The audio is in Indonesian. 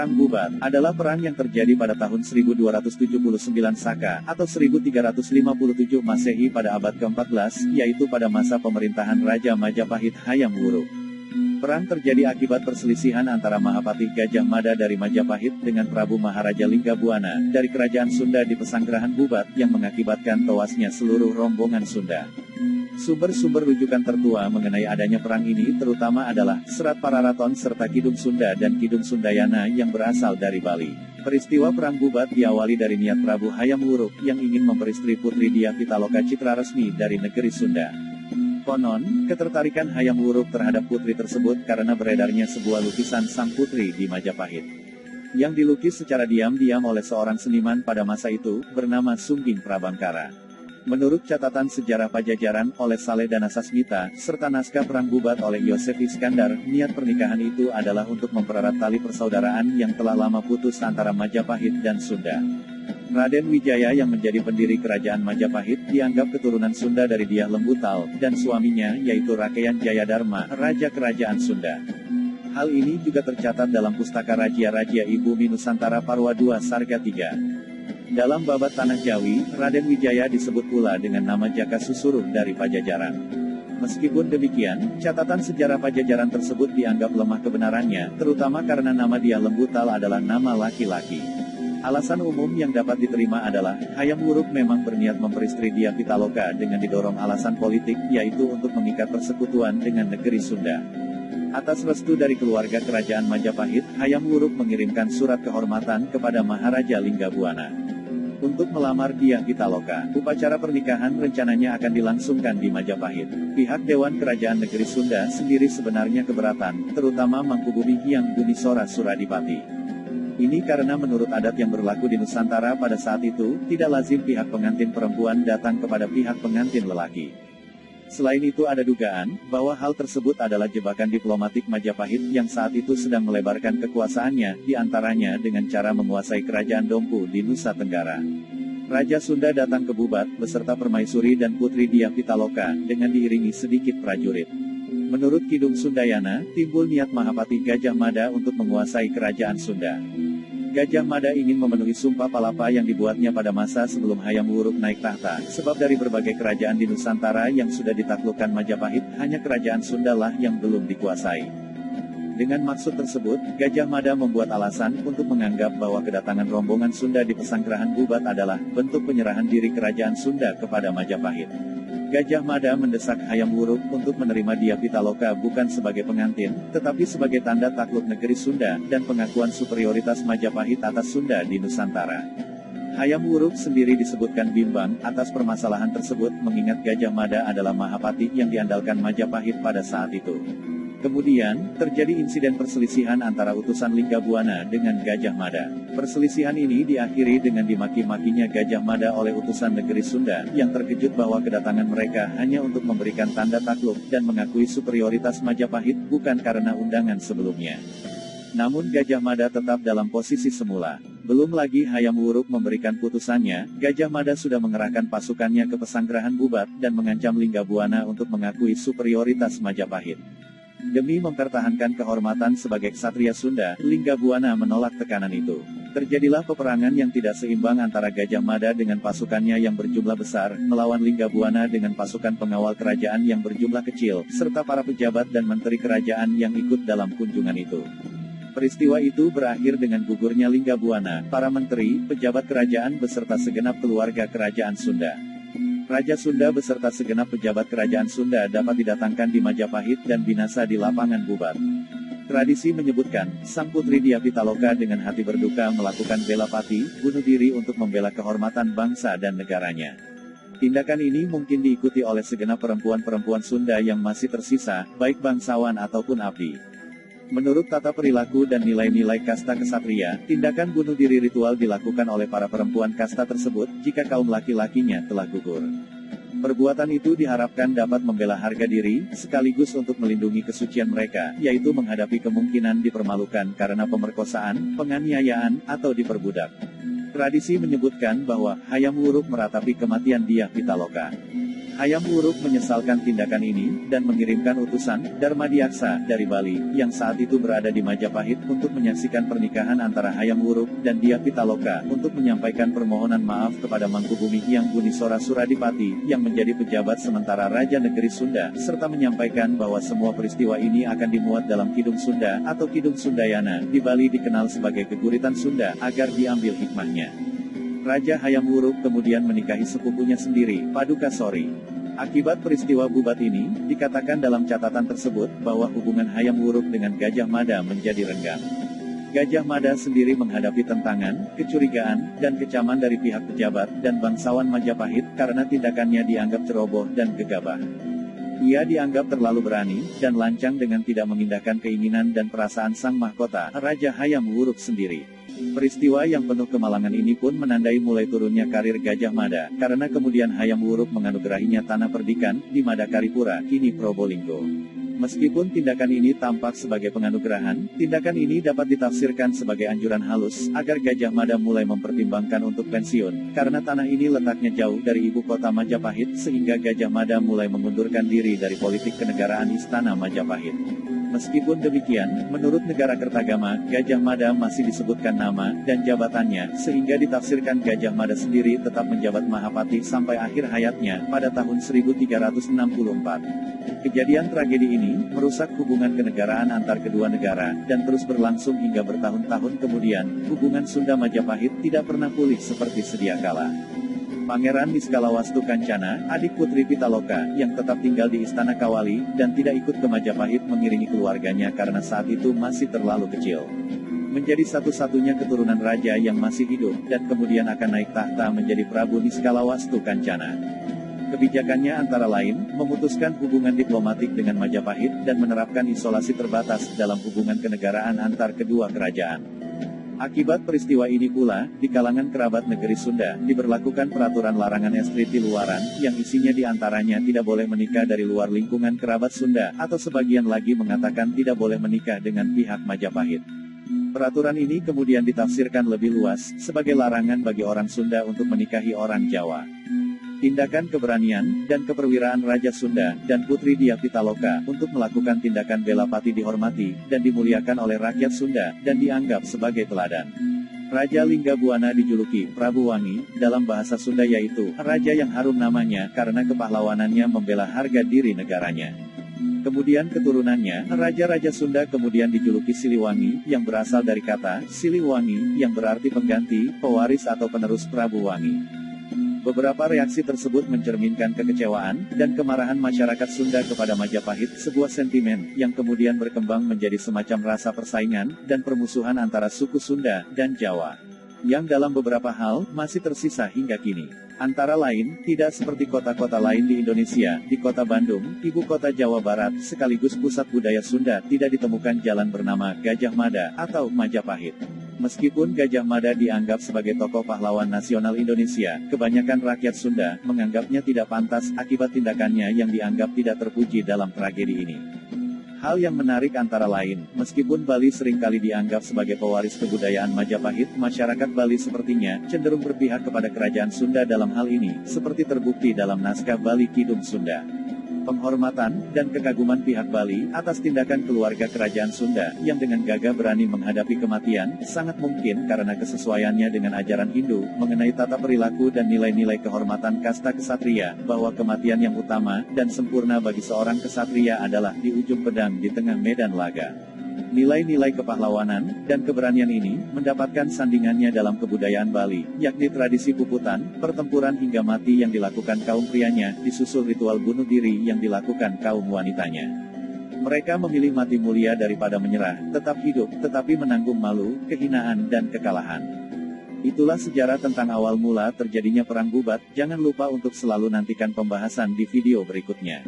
Perang Bubat adalah perang yang terjadi pada tahun 1279 Saka atau 1357 Masehi pada abad ke-14, yaitu pada masa pemerintahan Raja Majapahit Hayam Wuruk. Perang terjadi akibat perselisihan antara Mahapatih Gajah Mada dari Majapahit dengan Prabu Maharaja Linggabuana dari Kerajaan Sunda di Pesanggerahan Bubat yang mengakibatkan tewasnya seluruh rombongan Sunda. Sumber-sumber rujukan tertua mengenai adanya perang ini terutama adalah Serat Pararaton serta Kidung Sunda dan Kidung Sundayana yang berasal dari Bali. Peristiwa Perang Bubat diawali dari niat Prabu Hayam Wuruk yang ingin memperistri Putri Dyah Pitaloka Citra Resmi dari negeri Sunda. Konon, ketertarikan Hayam Wuruk terhadap putri tersebut karena beredarnya sebuah lukisan sang putri di Majapahit, yang dilukis secara diam-diam oleh seorang seniman pada masa itu, bernama Sungging Prabangkara. Menurut catatan sejarah Pajajaran oleh Saleh Danasasmita, serta naskah Perang Bubat oleh Yosef Iskandar, niat pernikahan itu adalah untuk mempererat tali persaudaraan yang telah lama putus antara Majapahit dan Sunda. Raden Wijaya yang menjadi pendiri kerajaan Majapahit dianggap keturunan Sunda dari Dyah Lembutal, dan suaminya yaitu Rakeyan Jayadharma, Raja Kerajaan Sunda. Hal ini juga tercatat dalam Pustaka Rajia-Rajia Ibumi Nusantara Parwa II Sarga III. Dalam babat Tanah Jawi, Raden Wijaya disebut pula dengan nama Jaka Susuruh dari Pajajaran. Meskipun demikian, catatan sejarah Pajajaran tersebut dianggap lemah kebenarannya, terutama karena nama Dyah Lembutal adalah nama laki-laki. Alasan umum yang dapat diterima adalah, Hayam Wuruk memang berniat memperistri Dyah Pitaloka dengan didorong alasan politik, yaitu untuk mengikat persekutuan dengan negeri Sunda. Atas restu dari keluarga kerajaan Majapahit, Hayam Wuruk mengirimkan surat kehormatan kepada Maharaja Linggabuana untuk melamar Dyah Pitaloka. Upacara pernikahan rencananya akan dilangsungkan di Majapahit. Pihak Dewan Kerajaan Negeri Sunda sendiri sebenarnya keberatan, terutama Mangkubumi Hyang Bumisora Suradipati. Ini karena menurut adat yang berlaku di Nusantara pada saat itu, tidak lazim pihak pengantin perempuan datang kepada pihak pengantin lelaki. Selain itu ada dugaan, bahwa hal tersebut adalah jebakan diplomatik Majapahit yang saat itu sedang melebarkan kekuasaannya, diantaranya dengan cara menguasai kerajaan Dompu di Nusa Tenggara. Raja Sunda datang ke Bubat, beserta permaisuri dan putri Dyah Pitaloka, dengan diiringi sedikit prajurit. Menurut Kidung Sundayana, timbul niat Mahapatih Gajah Mada untuk menguasai kerajaan Sunda. Gajah Mada ingin memenuhi sumpah palapa yang dibuatnya pada masa sebelum Hayam Wuruk naik tahta, sebab dari berbagai kerajaan di Nusantara yang sudah ditaklukkan Majapahit, hanya kerajaan Sunda lah yang belum dikuasai. Dengan maksud tersebut, Gajah Mada membuat alasan untuk menganggap bahwa kedatangan rombongan Sunda di Pesanggerahan Bubat adalah bentuk penyerahan diri kerajaan Sunda kepada Majapahit. Gajah Mada mendesak Hayam Wuruk untuk menerima Dyah Pitaloka bukan sebagai pengantin, tetapi sebagai tanda takluk negeri Sunda, dan pengakuan superioritas Majapahit atas Sunda di Nusantara. Hayam Wuruk sendiri disebutkan bimbang atas permasalahan tersebut, mengingat Gajah Mada adalah Mahapatih yang diandalkan Majapahit pada saat itu. Kemudian, terjadi insiden perselisihan antara utusan Linggabuana dengan Gajah Mada. Perselisihan ini diakhiri dengan dimaki-makinya Gajah Mada oleh utusan negeri Sunda, yang terkejut bahwa kedatangan mereka hanya untuk memberikan tanda takluk, dan mengakui superioritas Majapahit, bukan karena undangan sebelumnya. Namun Gajah Mada tetap dalam posisi semula. Belum lagi Hayam Wuruk memberikan putusannya, Gajah Mada sudah mengerahkan pasukannya ke Pesanggerahan Bubat, dan mengancam Linggabuana untuk mengakui superioritas Majapahit. Demi mempertahankan kehormatan sebagai ksatria Sunda, Linggabuana menolak tekanan itu. Terjadilah peperangan yang tidak seimbang antara Gajah Mada dengan pasukannya yang berjumlah besar, melawan Linggabuana dengan pasukan pengawal kerajaan yang berjumlah kecil, serta para pejabat dan menteri kerajaan yang ikut dalam kunjungan itu. Peristiwa itu berakhir dengan gugurnya Linggabuana, para menteri, pejabat kerajaan beserta segenap keluarga kerajaan Sunda. Raja Sunda beserta segenap pejabat kerajaan Sunda dapat didatangkan di Majapahit dan binasa di lapangan Bubat. Tradisi menyebutkan, sang putri Dyah Pitaloka dengan hati berduka melakukan bela pati, bunuh diri untuk membela kehormatan bangsa dan negaranya. Tindakan ini mungkin diikuti oleh segenap perempuan-perempuan Sunda yang masih tersisa, baik bangsawan ataupun abdi. Menurut tata perilaku dan nilai-nilai kasta kesatria, tindakan bunuh diri ritual dilakukan oleh para perempuan kasta tersebut, jika kaum laki-lakinya telah gugur. Perbuatan itu diharapkan dapat membela harga diri, sekaligus untuk melindungi kesucian mereka, yaitu menghadapi kemungkinan dipermalukan karena pemerkosaan, penganiayaan, atau diperbudak. Tradisi menyebutkan bahwa Hayam Wuruk meratapi kematian Dyah Pitaloka. Hayam Wuruk menyesalkan tindakan ini, dan mengirimkan utusan, Darmadiaksa, dari Bali, yang saat itu berada di Majapahit, untuk menyaksikan pernikahan antara Hayam Wuruk, dan Dia Pitaloka, untuk menyampaikan permohonan maaf kepada Mangkubumi Hyang Bunisora Suradipati, yang menjadi pejabat sementara Raja Negeri Sunda, serta menyampaikan bahwa semua peristiwa ini akan dimuat dalam Kidung Sunda, atau Kidung Sundayana, di Bali dikenal sebagai Keguritan Sunda, agar diambil hikmahnya. Raja Hayam Wuruk kemudian menikahi sepupunya sendiri, Paduka Sori. Akibat peristiwa bubat ini, dikatakan dalam catatan tersebut, bahwa hubungan Hayam Wuruk dengan Gajah Mada menjadi renggang. Gajah Mada sendiri menghadapi tentangan, kecurigaan, dan kecaman dari pihak pejabat, dan bangsawan Majapahit, karena tindakannya dianggap ceroboh dan gegabah. Ia dianggap terlalu berani, dan lancang dengan tidak mengindahkan keinginan dan perasaan sang mahkota, Raja Hayam Wuruk sendiri. Peristiwa yang penuh kemalangan ini pun menandai mulai turunnya karir Gajah Mada, karena kemudian Hayam Wuruk menganugerahinya tanah perdikan, di Madakaripura, kini Probolinggo. Meskipun tindakan ini tampak sebagai penganugerahan, tindakan ini dapat ditafsirkan sebagai anjuran halus, agar Gajah Mada mulai mempertimbangkan untuk pensiun, karena tanah ini letaknya jauh dari ibu kota Majapahit, sehingga Gajah Mada mulai mengundurkan diri dari politik kenegaraan Istana Majapahit. Meskipun demikian, menurut Negara Kertagama, Gajah Mada masih disebutkan nama dan jabatannya, sehingga ditafsirkan Gajah Mada sendiri tetap menjabat Mahapati sampai akhir hayatnya, pada tahun 1364. Kejadian tragedi ini merusak hubungan kenegaraan antar kedua negara, dan terus berlangsung hingga bertahun-tahun kemudian. Hubungan Sunda Majapahit tidak pernah pulih seperti sedia kala. Pangeran Niskalawastu Kancana, adik Putri Pitaloka, yang tetap tinggal di Istana Kawali, dan tidak ikut ke Majapahit mengiringi keluarganya karena saat itu masih terlalu kecil. Menjadi satu-satunya keturunan raja yang masih hidup, dan kemudian akan naik tahta menjadi Prabu Niskalawastu Kancana. Kebijakannya antara lain, memutuskan hubungan diplomatik dengan Majapahit, dan menerapkan isolasi terbatas dalam hubungan kenegaraan antar kedua kerajaan. Akibat peristiwa ini pula, di kalangan kerabat negeri Sunda, diberlakukan peraturan larangan estri di luaran, yang isinya diantaranya tidak boleh menikah dari luar lingkungan kerabat Sunda, atau sebagian lagi mengatakan tidak boleh menikah dengan pihak Majapahit. Peraturan ini kemudian ditafsirkan lebih luas, sebagai larangan bagi orang Sunda untuk menikahi orang Jawa. Tindakan keberanian, dan keperwiraan Raja Sunda, dan Putri Dia Pitaloka, untuk melakukan tindakan bela pati dihormati, dan dimuliakan oleh rakyat Sunda, dan dianggap sebagai teladan. Raja Linggabuana dijuluki Prabu Wangi, dalam bahasa Sunda yaitu, Raja yang harum namanya, karena kepahlawanannya membela harga diri negaranya. Kemudian keturunannya, Raja-Raja Sunda kemudian dijuluki Siliwangi, yang berasal dari kata, Siliwangi, yang berarti pengganti, pewaris atau penerus Prabu Wangi. Beberapa reaksi tersebut mencerminkan kekecewaan, dan kemarahan masyarakat Sunda kepada Majapahit, sebuah sentimen, yang kemudian berkembang menjadi semacam rasa persaingan, dan permusuhan antara suku Sunda, dan Jawa. Yang dalam beberapa hal, masih tersisa hingga kini. Antara lain, tidak seperti kota-kota lain di Indonesia, di kota Bandung, ibu kota Jawa Barat, sekaligus pusat budaya Sunda, tidak ditemukan jalan bernama Gajah Mada, atau Majapahit. Meskipun Gajah Mada dianggap sebagai tokoh pahlawan nasional Indonesia, kebanyakan rakyat Sunda menganggapnya tidak pantas akibat tindakannya yang dianggap tidak terpuji dalam tragedi ini. Hal yang menarik antara lain, meskipun Bali seringkali dianggap sebagai pewaris kebudayaan Majapahit, masyarakat Bali sepertinya cenderung berpihak kepada kerajaan Sunda dalam hal ini, seperti terbukti dalam naskah Bali Kidung Sunda. Penghormatan, dan kekaguman pihak Bali, atas tindakan keluarga kerajaan Sunda, yang dengan gagah berani menghadapi kematian, sangat mungkin karena kesesuaiannya dengan ajaran Hindu, mengenai tata perilaku dan nilai-nilai kehormatan kasta kesatria, bahwa kematian yang utama, dan sempurna bagi seorang kesatria adalah di ujung pedang di tengah medan laga. Nilai-nilai kepahlawanan, dan keberanian ini, mendapatkan sandingannya dalam kebudayaan Bali, yakni tradisi puputan, pertempuran hingga mati yang dilakukan kaum prianya, disusul ritual bunuh diri yang dilakukan kaum wanitanya. Mereka memilih mati mulia daripada menyerah, tetap hidup, tetapi menanggung malu, kehinaan dan kekalahan. Itulah sejarah tentang awal mula terjadinya Perang Bubat. Jangan lupa untuk selalu nantikan pembahasan di video berikutnya.